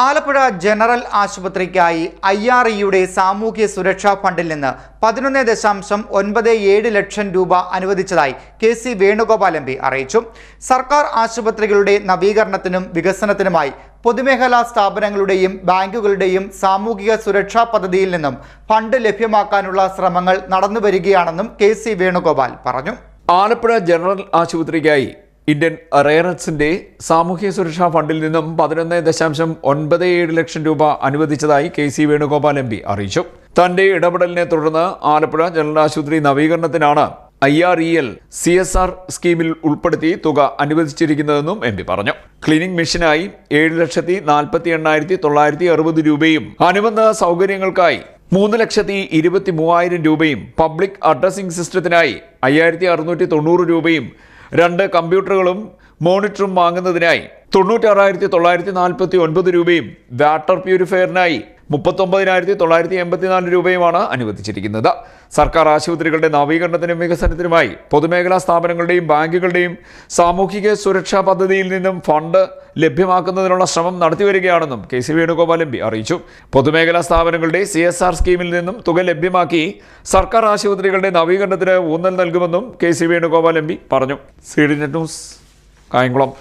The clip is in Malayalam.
ആലപ്പുഴ ജനറൽ ആശുപത്രിക്കായി IREയുടെ സാമൂഹ്യ സുരക്ഷാ ഫണ്ടിൽ നിന്ന് 11.97 ലക്ഷം രൂപ അനുവദിച്ചതായി KC വേണുഗോപാൽ MP അറിയിച്ചു. സർക്കാർ ആശുപത്രികളുടെ നവീകരണത്തിനും വികസനത്തിനുമായി പൊതുമേഖലാ സ്ഥാപനങ്ങളുടെയും ബാങ്കുകളുടെയും സാമൂഹിക സുരക്ഷാ പദ്ധതിയിൽ നിന്നും ഫണ്ട് ലഭ്യമാക്കാനുള്ള ശ്രമങ്ങൾ നടന്നുവരികയാണെന്നും KC വേണുഗോപാൽ പറഞ്ഞു. ആലപ്പുഴ ജനറൽ ആശുപത്രിക്കായി ഇന്ത്യൻ റെയറത്സിന്റെ സാമൂഹ്യ സുരക്ഷാ ഫണ്ടിൽ നിന്നും 11.97 ലക്ഷം രൂപ അനുവദിച്ചതായി KC വേണുഗോപാൽ MP അറിയിച്ചു. തന്റെ ഇടപെടലിനെ തുടർന്ന് ആലപ്പുഴ ജനറൽ ആശുപത്രി നവീകരണത്തിനാണ് IREL CSR സ്കീമിൽ ഉൾപ്പെടുത്തി തുക അനുവദിച്ചിരിക്കുന്നതെന്നും MP പറഞ്ഞു. ക്ലീനിംഗ് മെഷീനായി 7,48,960 രൂപയും അനുബന്ധ സൗകര്യങ്ങൾക്കായി 3,23,000 രൂപയും പബ്ലിക് അഡ്രസ്സിംഗ് സിസ്റ്റത്തിനായി 5,690 രൂപയും 2 കമ്പ്യൂട്ടറുകളും മോണിറ്ററും വാങ്ങുന്നതിനായി 96,949 രൂപയും വാട്ടർ പ്യൂരിഫയറിനായി 39,984 രൂപയുമാണ് അനുവദിച്ചിരിക്കുന്നത്. സർക്കാർ ആശുപത്രികളുടെ നവീകരണത്തിനും വികസനത്തിനുമായി പൊതുമേഖലാ സ്ഥാപനങ്ങളുടെയും ബാങ്കുകളുടെയും സാമൂഹിക സുരക്ഷാ പദ്ധതിയിൽ നിന്നും ഫണ്ട് ലഭ്യമാക്കുന്നതിനുള്ള ശ്രമം നടത്തിവരികയാണെന്നും KC വേണുഗോപാൽ MP അറിയിച്ചു. പൊതുമേഖലാ സ്ഥാപനങ്ങളുടെ CSR സ്കീമിൽ നിന്നും തുക ലഭ്യമാക്കി സർക്കാർ ആശുപത്രികളുടെ നവീകരണത്തിന് ഊന്നൽ നൽകുമെന്നും KC വേണുഗോപാൽ MP പറഞ്ഞു. CDNet news, Kayamkulam.